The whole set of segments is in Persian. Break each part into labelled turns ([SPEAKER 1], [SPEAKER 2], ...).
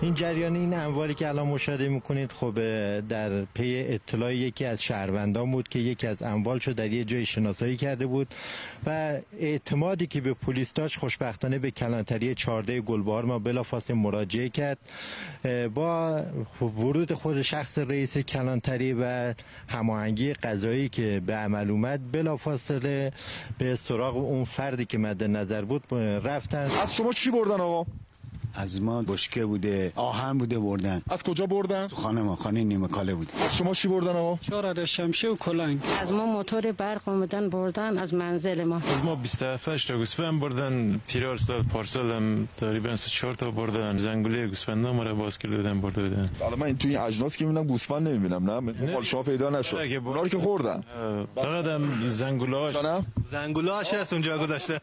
[SPEAKER 1] این جریان این اموالی که الان مشاهده میکنید خب در پی اطلاع یکی از شهروندان بود که یکی از اموالشو در یه جای شناسایی کرده بود و اعتمادی که به پلیس داشت خوشبختانه به کلانتری 14 گلبهار ما بلافاصله مراجعه کرد. با ورود خود شخص رئیس کلانتری و هماهنگی قضایی که به عمل اومد بلافاصله به سراغ اون فردی که مد نظر بود رفتن.
[SPEAKER 2] از شما چی بردن آقا؟
[SPEAKER 3] از ما بشکه بوده، آهن بوده بردن.
[SPEAKER 2] از کجا بردن؟
[SPEAKER 3] تو خانه ما، خانه نیمه کاله بود.
[SPEAKER 2] از شما چی بردن آقا؟
[SPEAKER 4] چهار شمشه و کلنگ.
[SPEAKER 5] از ما موتور برق اومدن بردن از منزل ما.
[SPEAKER 6] از ما 28 تا گوسفند بردن، پیرار سال پارسال هم تقریبا 4 تا بردن، زنگوله گوسفندا ما را باز کرده بودن برده بودن.
[SPEAKER 2] حالا من توی اجناس که میبینم گوسفند نمیبینم، نه مال شما پیدا نشد. اونا رو که خوردن.
[SPEAKER 6] فقط هم زنگوله‌هاش.
[SPEAKER 1] زنگوله‌هاش از اونجا گذاشته.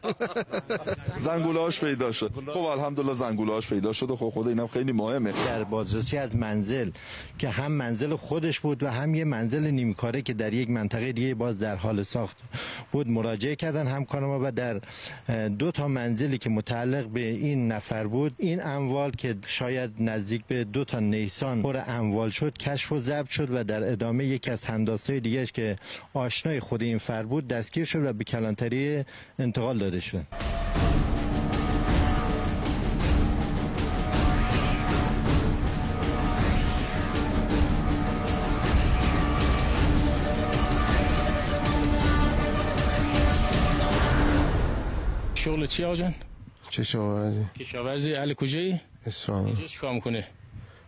[SPEAKER 2] زنگوله‌هاش پیدا شد. خب الحمدلله زنگوله‌هاش پیدا شد. خب خدا اینم خیلی مهمه.
[SPEAKER 1] در بازرسی از منزل که هم منزل خودش بود و هم یه منزل نیمکاره که در یک منطقه دیگه باز در حال ساخت بود مراجعه کردن همکار ما و در 2 تا منزلی که متعلق به این نفر بود این اموال که شاید نزدیک به 2 تا نیسان پر اموال شد کشف و ضبط شد و در ادامه یکی از همداستای دیگه‌اش که آشنای خود این فرد بود دستگیر شد و به کلانتری انتقال داده شد.
[SPEAKER 4] شغل چی آقا جان؟
[SPEAKER 7] کشاورزی.
[SPEAKER 4] کشاورزی. اهل کجایی؟
[SPEAKER 7] اصفهان.
[SPEAKER 4] اینجا چیکار میکنه؟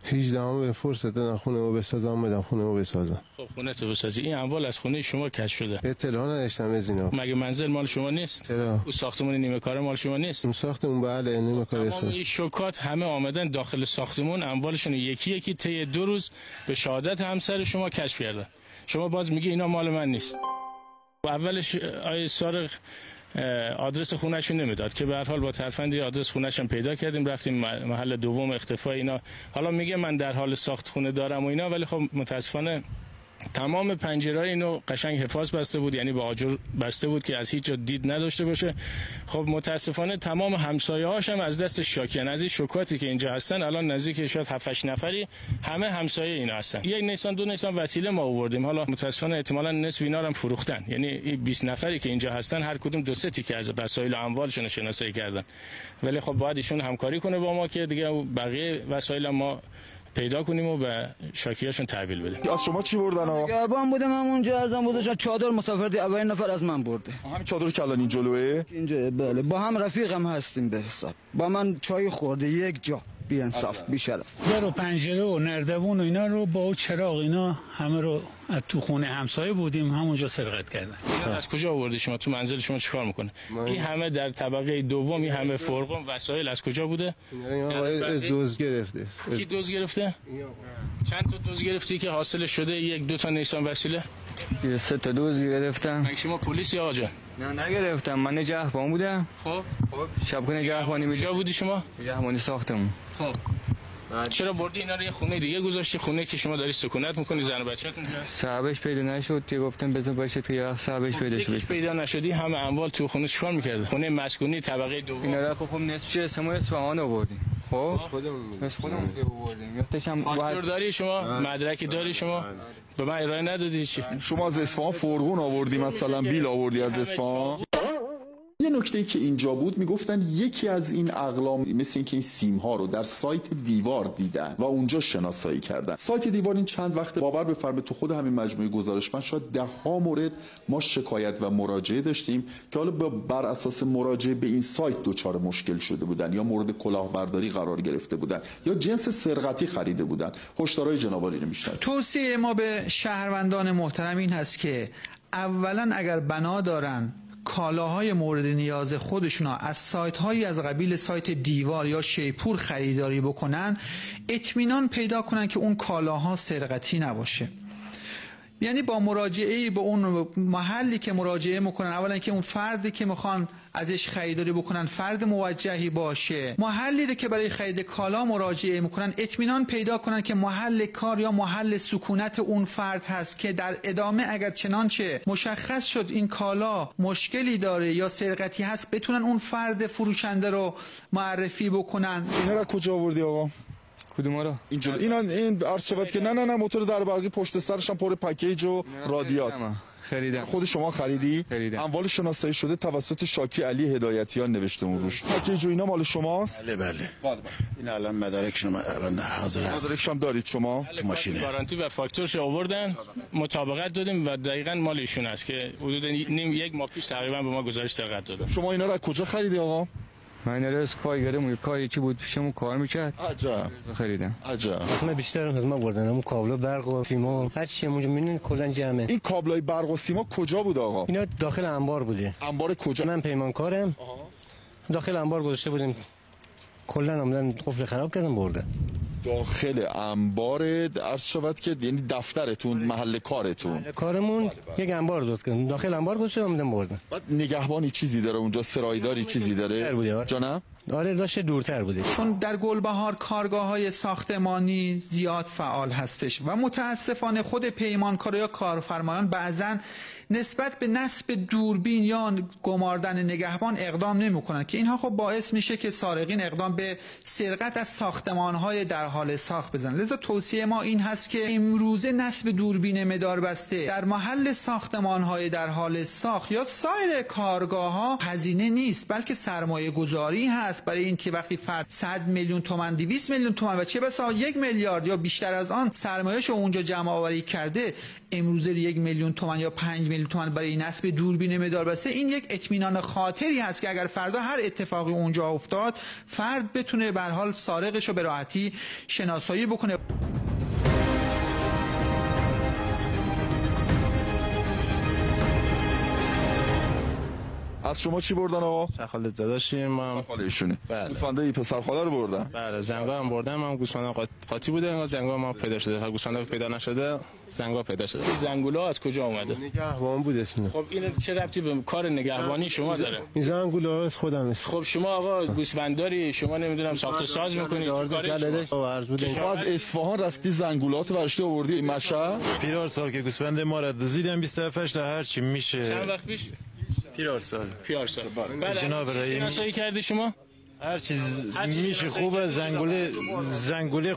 [SPEAKER 7] 18 به فرصت دادن خونه رو بسازم، بدم خونه رو بسازم.
[SPEAKER 4] خب خونه تو بسازی. این اموال از خونه شما کشف شده.
[SPEAKER 7] اطلاع نداشتم از اینا.
[SPEAKER 4] مگه منزل مال شما نیست؟
[SPEAKER 7] چرا؟
[SPEAKER 4] اون ساختمون نیمه کاره مال شما نیست؟
[SPEAKER 7] اون ساختمون بله نیمه کاره است.
[SPEAKER 4] تمام این شوکات همه آمدن داخل ساختمون اموالشون یکی یکی طی 2 روز به شهادت همسر شما کشف کردن. شما باز میگی اینا مال من نیست. و اولش آیه سارق آدرس خونه‌شون نمیداد که به هر حال با ترفندی آدرس خونه‌شون پیدا کردیم رفتیم محل دوم اختفای اینا. حالا میگه من در حال ساخت خونه دارم و اینا ولی خب متاسفانه تمام پنجره‌های اینو قشنگ حفاظ بسته بود یعنی با آجر بسته بود که از هیچ جا دید نداشته باشه. خب متاسفانه تمام همسایه‌هاش هم از دست شاکیان. از این شوکاتی که اینجا هستن الان نزدیک شاید 7-8 نفری همه همسایه اینا هستن. 1 نیسان 2 نیسان وسیله ما آوردیم. حالا متاسفانه احتمالاً نصف اینا رو هم فروختن. یعنی 20 نفری که اینجا هستن هر کدوم 2-3 تیکه از وسایل و اموالشون شناسایی کردن. ولی خب باید ایشون همکاری کنه با ما که دیگه بقیه وسایل ما پیدا کنیم و به شاکیاشون تحویل بدیم.
[SPEAKER 2] از شما چی بردن آقا؟
[SPEAKER 8] گربان بودم همونجا ارزم بودش چادر مسافرتی اولین نفر از من برده.
[SPEAKER 2] همین چادر که الان این جلوه؟
[SPEAKER 8] اینجا بله با هم رفیقم هستیم به حساب. با من چای خورده یک جا بی انصاف بی شرف.
[SPEAKER 9] در و پنجره و نردبون و اینا رو با چراغ اینا همه رو از تو خونه همسایه بودیم همونجا سرقت کردن.
[SPEAKER 4] از کجا آوردی شما؟ تو منزل شما چیکار میکنه؟ این همه در طبقه دوم این همه فرقم وسایل از کجا بوده؟
[SPEAKER 7] از دوز گرفته.
[SPEAKER 4] کی دوز گرفته؟ چند تا دوز گرفتی که حاصل شده 1-2 تا نیسان وسیله؟
[SPEAKER 8] 3 تا دوز گرفتم.
[SPEAKER 4] مگه شما پلیسی آقا جان؟
[SPEAKER 8] نه نگرفتم من نگهبان بودم.
[SPEAKER 4] خب
[SPEAKER 8] شب نگهبانی
[SPEAKER 4] کجا بودی شما؟
[SPEAKER 8] نگهبانی ساختم.
[SPEAKER 4] خب چرا بردی اینا رو یه خونه دیگه گذاشتی؟ خونه که شما داری سکونت میکنی زن و بچه‌تون اونجا؟
[SPEAKER 8] صاحبش پیدا نشد که گفتم بذار باشه که صاحبش پیدا شد.
[SPEAKER 4] یکیش پیدا نشدی همه اموال تو خونه چیکار می‌کرد؟ خونه مسکونی طبقه دوم.
[SPEAKER 8] اینا رو خب نصفش اسمو اصفهان آوردیم. خب خودمون آوردیم. یادشم
[SPEAKER 4] فاکتور داری شما؟ مدرکی داری شما؟ به من ارائه ندادی چی؟
[SPEAKER 2] شما از اصفهان فرغون آوردی مثلا بیل آوردی از اصفهان؟ یه نکته‌ای که اینجا بود میگفتن یکی از این اقلام مثل اینکه این سیم ها رو در سایت دیوار دیدن و اونجا شناسایی کردن. سایت دیوار این چند وقت باور بفرمایید تو خود همین مجموعه گزارشمند شاید 10 مورد ما شکایت و مراجعه داشتیم که حالا بر اساس مراجعه به این سایت دچار مشکل شده بودن یا مورد کلاهبرداری قرار گرفته بودن یا جنس سرقتی خریده بودن. هشدارهای جناب عالی رو میشنوید.
[SPEAKER 10] توصیه ما به شهروندان محترم این هست که اولا اگر بنا دارن کالاهای مورد نیاز خودشون از سایت هایی از قبیل سایت دیوار یا شیپور خریداری بکنن اطمینان پیدا کنن که اون کالاها سرقتی نباشه. یعنی با مراجعه به اون محلی که مراجعه میکنن اولا که اون فردی که میخوان ازش خریداری بکنن فرد موجهی باشه، محلی که برای خرید کالا مراجعه میکنن اطمینان پیدا کنن که محل کار یا محل سکونت اون فرد هست که در ادامه اگر چنانچه مشخص شد این کالا مشکلی داره یا سرقتی هست بتونن اون فرد فروشنده رو معرفی بکنن.
[SPEAKER 2] اینا رو کجا آوردی آقا؟
[SPEAKER 11] کدوم رو؟
[SPEAKER 2] اینجا این عرض شود که نه موتور در برقی پشت سرش هم پر پکیج و رادیات.
[SPEAKER 11] خریدم.
[SPEAKER 2] خود شما خریدی؟
[SPEAKER 11] خریدم.
[SPEAKER 2] اموال شناسایی شده توسط شاکی علی هدایتیان نوشته اون روش. پکیج و اینا مال شماست؟
[SPEAKER 3] بله. این الان مدارک شما الان حاضر است.
[SPEAKER 2] مدارکش هم دارید شما؟
[SPEAKER 4] تو ماشین. گارانتی و فاکتورش آوردن، مطابقت دادیم و دقیقاً مال ایشون است که حدود یک ماه پیش تقریبا به ما گزارش سرقت دادن.
[SPEAKER 2] شما اینا رو از کجا خریدی آقا؟
[SPEAKER 11] من از کارگرم کاری چی بود پیشمون کار میکرد.
[SPEAKER 2] عجب.
[SPEAKER 11] خریدم.
[SPEAKER 2] عجب.
[SPEAKER 12] قسمت بیشتر از ما بردن، همون کابل برق و سیما هر چی اونجا میبینین کلا جمعه.
[SPEAKER 2] این کابلای برق و سیما کجا بود آقا؟
[SPEAKER 12] اینا داخل انبار بوده.
[SPEAKER 2] انبار کجا؟
[SPEAKER 12] من پیمانکارم. داخل انبار گذاشته بودیم، کلا اومدن قفل خراب کردن بردن.
[SPEAKER 2] داخل انبار عرض شود که یعنی دفترتون، محل کارتون؟
[SPEAKER 12] کارمون یک انبار درست کردن، داخل انبار گذاشته اومدن بردن.
[SPEAKER 2] بعد نگهبانی چیزی داره اونجا، سرایداری چیزی داره؟ جانم؟
[SPEAKER 12] آره داشته دورتر بوده.
[SPEAKER 10] چون در گلبهار کارگاه‌های ساختمانی زیاد فعال هستش و متاسفانه خود پیمانکار یا کارفرمایان بعضن نسبت به نصب دوربین یا گماردن نگهبان اقدام نمی‌کنند که اینها خب باعث میشه که سارقین اقدام به سرقت از ساختمان‌های در حال ساخت بزنن. لذا توصیه ما این هست که امروزه نصب دوربین مداربسته در محل ساختمان‌های در حال ساخت یا سایر کارگاه‌ها هزینه نیست، بلکه سرمایه‌گذاری هست برای اینکه وقتی فرد 100 میلیون تومان 200 میلیون تومان و چه بسا 1 میلیارد یا بیشتر از آن سرمایه‌شو اونجا جمع آوری کرده، امروزه 1 میلیون تومان یا 5 میلیون تومان برای نصب دوربین مداربسته، این یک اطمینان خاطری هست که اگر فردا هر اتفاقی اونجا افتاد فرد بتونه به هر حال سارقشو به راحتی شناسایی بکنه.
[SPEAKER 2] از شما چی بردن آقا؟
[SPEAKER 13] سرخالت زداشیم ما.
[SPEAKER 2] سرخاله ایشونه.
[SPEAKER 13] بله.
[SPEAKER 2] گوسفنده پسرخاله رو بردن.
[SPEAKER 13] بله، زنگا هم بردن، ما گوسفند قاطی بوده، انگار زنگا ما پیدا شده. هر گوسفند پیدا نشده، زنگا پیدا شده.
[SPEAKER 4] زنگولا از کجا اومده؟
[SPEAKER 7] نگهبان بود اسمش.
[SPEAKER 4] خب این چه ربطی به کار نگهبانی شما داره؟
[SPEAKER 7] این زنگولا از خودم است.
[SPEAKER 4] خب شما آقا گوسفنداری، شما نمیدونم ساخت ساز میکنید،
[SPEAKER 2] شما از اصفهان رفتی زنگولات ورشته آوردی مشهد؟
[SPEAKER 6] پیرار سال که گوسفند ما را دزدیدن 28 تا هر چی میشه.
[SPEAKER 4] چند وقت پیش؟
[SPEAKER 6] پیرار سال.
[SPEAKER 4] بله. جناب رئیس شناسایی کردی شما؟
[SPEAKER 6] هر چیز میشه خوبه، زنگوله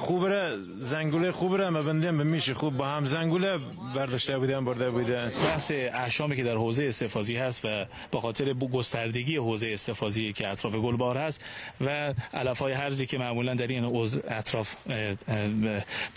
[SPEAKER 6] خوبه ما بندیم به میشه خوب با هم زنگوله برداشته بودن برده بودن.
[SPEAKER 14] بحث احشامی که در حوزه استفاضی هست و با خاطر گستردگی حوزه استفاضی که اطراف گلبهار هست و علف‌های هرزی که معمولا در این اطراف به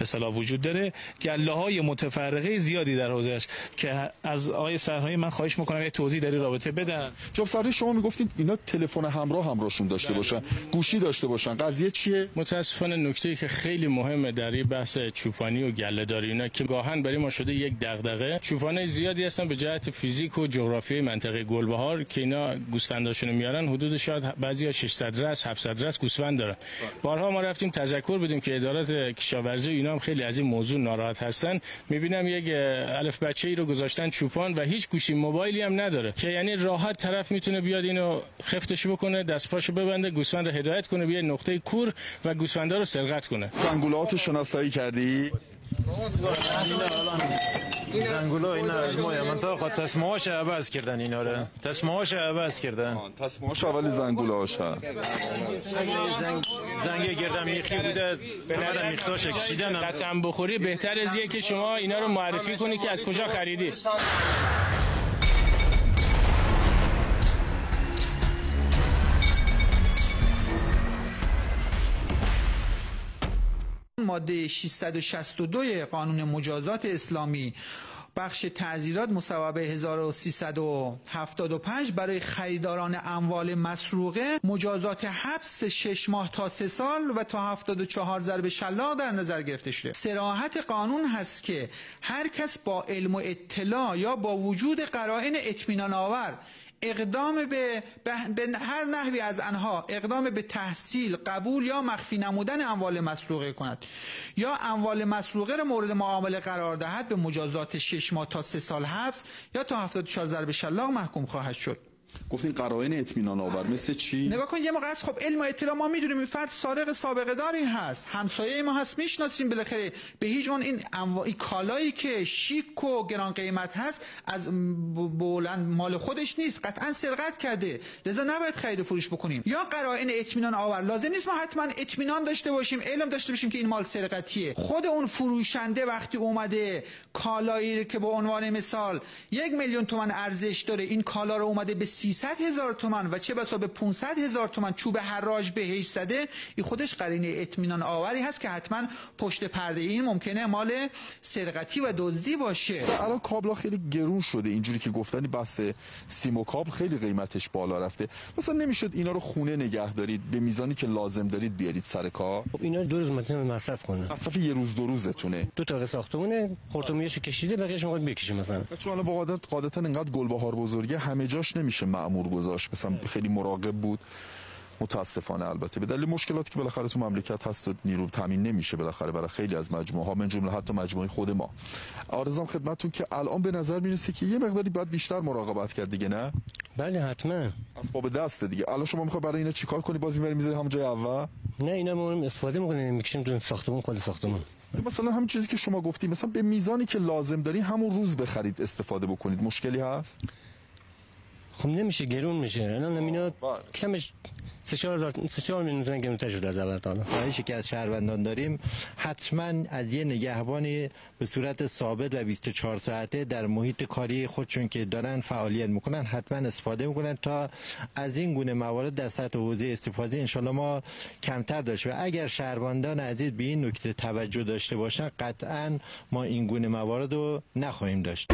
[SPEAKER 14] اصطلاح وجود داره، گله‌های متفرقه زیادی در حوزهش که از آقای سرهایی من خواهش میکنم یه توضیح در این رابطه بدن.
[SPEAKER 2] جناب سرهایی شما میگفتید اینا تلفن همراهشون داشته باشن، گوشی داشته باشن، قضیه چیه؟
[SPEAKER 4] متاسفانه نکته‌ای که خیلی مهمه در این بحث چوپانی و گله‌داری اینا که گاهن برای ما شده یک دغدغه، چوپانای زیادی هستن به جهت فیزیک و جغرافیای منطقه گلبهار که اینا گوسفنداشونو میارن، حدود شاید بعضیا 600 رأس 700 رأس گوسفند دارن. بارها ما رفتیم تذکر بدیم که ادارات کشاورزی اینا هم خیلی از این موضوع ناراحت هستن. میبینم یک الف بچه‌ای رو گذاشتن چوپان و هیچ گوشی موبایلی هم نداره که یعنی راحت طرف میتونه بیاد اینو خفتش بکنه، دست پاشو ببنده، گوسفند رو هدایت کنه به نقطه کور و گوسفندا رو سرقت کنه.
[SPEAKER 2] زنگولات شناسایی کردی؟
[SPEAKER 6] زنگولا اینا از مایا منطقه تسمه‌هاش عوض کردن، اینا رو تسمه‌هاش عوض کردن.
[SPEAKER 2] تسمه‌هاش اولی زنگولاش هست.
[SPEAKER 6] زنگ گردم میخی بوده، بعد میختاش کشیدن.
[SPEAKER 4] قسم بخوری بهتر از که شما اینا رو معرفی کنی که از کجا خریدی.
[SPEAKER 10] ماده 662 قانون مجازات اسلامی بخش تعزیرات مصوبه 1375 برای خریداران اموال مسروقه مجازات حبس 6 ماه تا 3 سال و تا 74 ضرب شلاق در نظر گرفته شده. صراحت قانون هست که هر کس با علم و اطلاع یا با وجود قرائن اطمینان آور اقدام به هر نحوی از آنها اقدام به تحصیل، قبول یا مخفی نمودن اموال مسروقه کند یا اموال مسروقه را مورد معامله قرار دهد به مجازات 6 ماه تا 3 سال حبس یا تا 74 ضرب شلاق محکوم خواهد شد.
[SPEAKER 2] گفتین قرائن اطمینان آور مثل چی؟
[SPEAKER 10] نگاه کن یه موقع است خب علم و اطلاع ما میدونیم این فرد سارق سابقه داری هست، همسایه ما هست میشناسیم، بالاخره به هیچ عنوان این انواعی کالایی که شیک و گران قیمت هست از بلند مال خودش نیست، قطعا سرقت کرده، لذا نباید خرید و فروش بکنیم. یا قرائن اطمینان آور، لازم نیست ما حتما اطمینان داشته باشیم، علم داشته باشیم که این مال سرقتیه. خود اون فروشنده وقتی اومده کالایی که به عنوان مثال 1,000,000 تومان ارزش داره، این کالا رو اومده به 300,000 تومان و چه بسا به 500,000 تومان چوب حراج بهش زده، این خودش قرینه اطمینان آوری هست که حتما پشت پرده این ممکنه مال سرقتی و دزدی باشه.
[SPEAKER 2] الان کابلا خیلی گرون شده، اینجوری که گفتنی بس سیم و کابل خیلی قیمتش بالا رفته، مثلا نمیشد اینا رو خونه نگه دارید به میزانی که لازم دارید بیارید سر کار؟
[SPEAKER 12] خب اینا 2 روز مصرف کنه،
[SPEAKER 2] مصرف یه روز 2 روزتونه.
[SPEAKER 12] 2 تا ساختمونه خورتومیاشو کشیده بقیه‌اش میخواد بکشه مثلا.
[SPEAKER 2] چون الان قاعدتا اینقدر گلبهار بزرگه همه جاش نمیشه مأمور گذاشت، مثلا خیلی مراقب بود متاسفانه، البته به دلیل مشکلاتی که بالاخره تو مملکت هست و نیرو تامین نمیشه بالاخره برای خیلی از مجموعه ها، من جمله حتی مجموعه خود ما. عرضم خدمتتون که الان به نظر میرسه که یه مقداری باید بیشتر مراقبت کرد دیگه، نه؟
[SPEAKER 12] بله حتما.
[SPEAKER 2] اسباب دسته دیگه. الان شما میخوای برای اینا چیکار کنی؟ باز میبری میذاری همون جای اول؟
[SPEAKER 12] نه اینا ما استفاده میکنیم میکشیم تو ساختمون، خود ساختمون.
[SPEAKER 2] مثلا همین چیزی که شما گفتی، مثلا به میزانی که لازم داری همون روز بخرید استفاده بکنید، مشکلی هست؟
[SPEAKER 12] خب نمیشه، گرون میشه. الان اینا کمش 3-4 میلیون گرونتر شده از اول تا الان.
[SPEAKER 1] خواهشی که از شهروندان داریم حتما از یه نگهبانی به صورت ثابت و 24 ساعته در محیط کاری خودشون که دارن فعالیت میکنن حتما استفاده میکنن تا از این گونه موارد در سطح حوزه استفاده انشالله ما کمتر داشته. و اگر شهروندان عزیز به این نکته توجه داشته باشن قطعا ما این گونه موارد رو نخواهیم داشت.